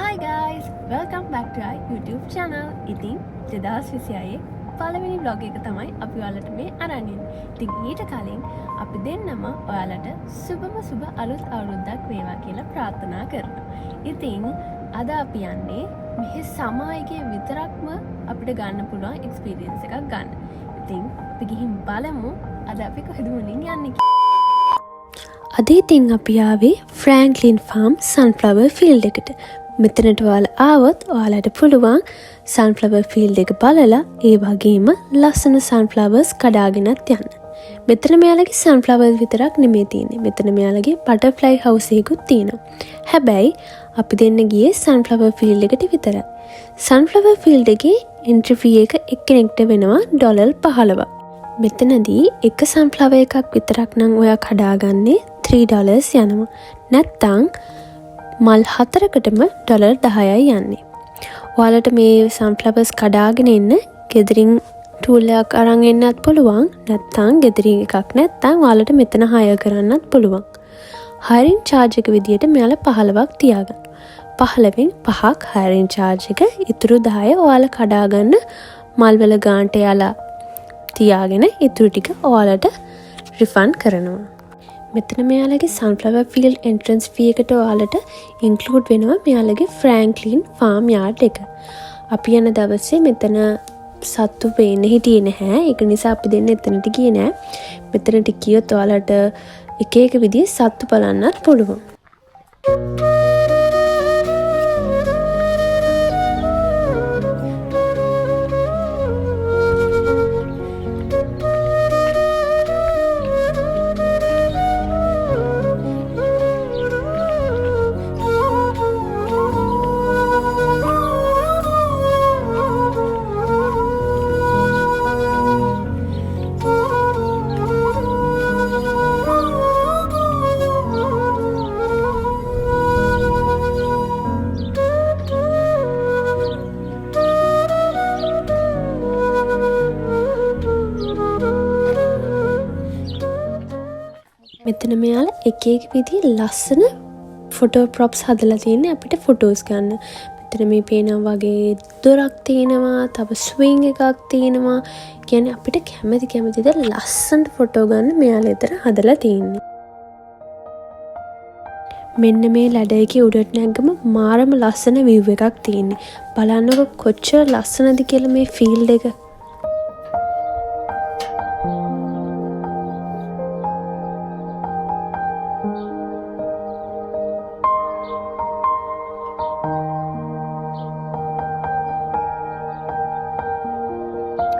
Hi guys! Welcome back to our YouTube channel. ඉතින් 2026 පළවෙනි vlog එක තමයි අපි ඔයාලට මේ අරන් එන්නේ. ඉතින් ඊට කලින් අපි දෙන්නම ඔයාලට සුබ අලුත් අවුරුද්දක් වේවා කියලා ප්‍රාර්ථනා කරනවා. ඉතින් අද අපි යන්නේ මෙහි සමායකයේ විතරක්ම අපිට ගන්න පුළුවන් එක්ස්පීරියන්ස් එකක් ගන්න. ඉතින් අපි ගිහින් බලමු අද අපි කොහෙද මුලින් යන්නේ කියලා. අද ඉතින් අපි ආවේ ෆ්‍රැන්ක්ලින් ෆාම් සන්ෆ්ලවර් ෆීල්ඩ් එකට. මෙතනට ඔයාලා ආවොත් ඔයාලට පුළුවන් සන්ෆ්ලවර් ෆීල්ඩ් එක බලලා ඒ වගේම ලස්සන සන්ෆ්ලවර්ස් කඩාගෙනත් යන්න. මෙතන මෙයාලගේ සන්ෆ්ලවර්ස් විතරක් නෙමෙයි තියෙන්නේ. මෙතන මෙයාලගේ බටර්ෆ්ලයි හවුස් එකකුත් තියෙනවා. හැබැයි අපි දෙන්න ගියේ සන්ෆ්ලවර් ෆීල්ඩ් එකට විතරයි. සන්ෆ්ලවර් ෆීල්ඩ් එකේ එන්ට්‍රි ෆී එක එක්කෙනෙක්ට වෙනවා $15. මෙතනදී එක සන්ෆ්ලවර් එකක් විතරක් නම් ඔයා කඩාගන්නේ $3 යනවා. නැත්තම් මල් 4කටම $10යි යන්නේ. ඔයාලට මේ සන්ෆ්ලවර්ස් කඩාගෙන එන්න ගෙදරින් ටූල් එකක් අරන් එන්නත් පුළුවන්. නැත්තම් ගෙදරින් එකක් නැත්තම් ඔයාලට මෙතන හයර් කරන්නත් පුළුවන්. හයරින් චාර්ජ් එක විදියට මෙයාලා 15ක් තියාගන්න. 15න් 5ක් හයරින් චාර්ජ් එක. ඉතුරු 10 ඔයාලා කඩාගන්න මල්වල ගානට යාලා තියාගෙන ඉතුරු ටික ඔයාලට රිෆන්ඩ් කරනවා. මෙතන මෙයාලගේ සන්ෆ්ලවර් ෆීල්ඩ් එන්ට්‍රන්ස් ෆී එකට ඔයාලට ඉන්ක්ලූඩ් වෙනවා මෙයාලගේ ෆ්‍රැන්ක්ලින් ෆාම් යාඩ් එක. අපි යන දවසේ මෙතන සත්තු පේන්න හිටියේ නැහැ. ඒක නිසා අපි දෙන්න එතනට ගියේ නැහැ. මෙතනට ගියොත් ඔයාලට එක එක විදිහේ සත්තු බලන්නත් පුළුවන්. මෙතන මෙයාලා එක එක විදිහේ ලස්සන ෆොටෝ ප්‍රොප්ස් හදලා තියෙන්නේ අපිට ෆොටෝස් ගන්න. මෙතන මේ පේනවා වගේ දොරක් තියෙනවා, තව ස්විං එකක් තියෙනවා. කියන්නේ අපිට කැමති දේ ලස්සනට ෆොටෝ ගන්න මෙයාලා විතර හදලා තියෙන්නේ. මෙන්න මේ ලැඩර් එකේ උඩට නැග්ගම මාරම ලස්සන view එකක් තියෙන්නේ. බලන්නකො කොච්චර ලස්සනද කියලා මේ ෆීල්ඩ් එක.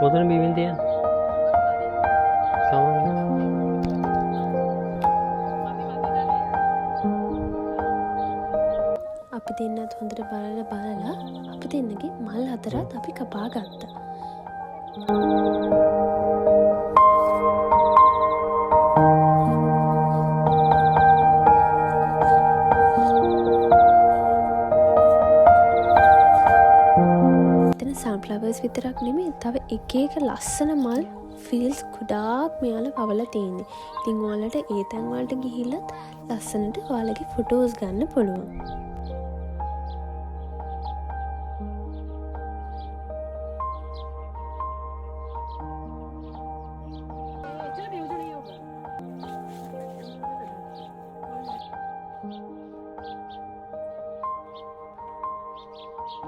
Kodan bibin diyan. අපි දෙන්නත් හොඳට බලලා අපි දෙන්නගේ මල් 4ත් අපි කපා ගත්තා. සන්ෆ්ලවර්ස් විතරක් නෙමෙයි තව එක ලස්සන මල් ෆීල්ඩ්ස් ගොඩාක් මෙයාලා පවලා තියෙන්නේ. ඉතින් ඔයාලට ඒ තැන් වලට ගිහිල්ලත් ලස්සනට ඔයාලගේ ෆොටෝස් ගන්න පුළුවන්.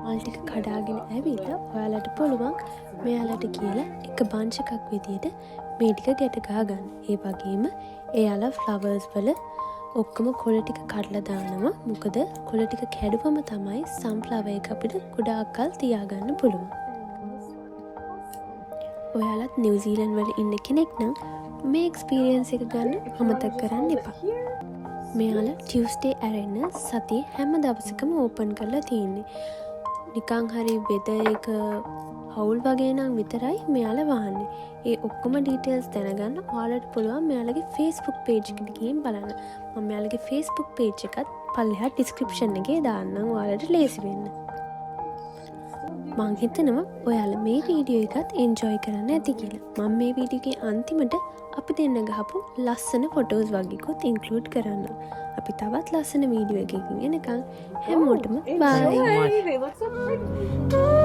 මල් ටික කඩාගෙන ඇවිල්ලා ඔයාලට පුළුවන් මෙයාලට කියලා එක බන්ච් එකක් විදියට මේ ටික ගැට ගහ ගන්න. ඒ වගේම එයාලා ෆ්ලවර්ස් වල ඔක්කොම කොළ ටික කඩලා දානවා. මොකද කොළ ටික කැඩුවම තමයි සන්ෆ්ලවර් එක අපිට ගොඩාක් කල් තියාගන්න පුළුවන්. ඔයාලත් නිව්සීලන්ත වල ඉන්න කෙනෙක් නම් මේ එක්ස්පීරියන්ස් එක ගන්න අමතක කරන්න එපා. මෙයාලා ටියුස්ඩේ ඇරෙන්න සතියේ හැම දවසකම ඕපන් කරලා තියෙන්නේ. නිකං හරි වෙදර් එක හවුල් වගේ නම් විතරයි මෙයාලා වහන්නේ. ඒ ඔක්කොම ඩීටේල්ස් දැනගන්න ඔයාලට පුළුවන් මෙයාලගේ Facebook page එකට ගිහින් බලන්න. මම මෙයාලගේ Facebook page එකත් පල්ලෙහා description එකේ දාන්නම් ඔයාලට ලේසි වෙන්න. මං හිතනවා ඔයාල මේ වීඩියෝ එකත් එන්ජොයි කරන්න ඇති කියලා. මං මේ වීඩියෝගේ අන්තිමට අපි දෙන්න ගහපු ලස්සන ෆොටෝස් වගේකුත් ඉන්ක්ලූඩ් කරන්න. අපි තවත් ලස්සන වීඩියෝ එකකින් එනකම් හැමෝටම බයි. Hey, what's up?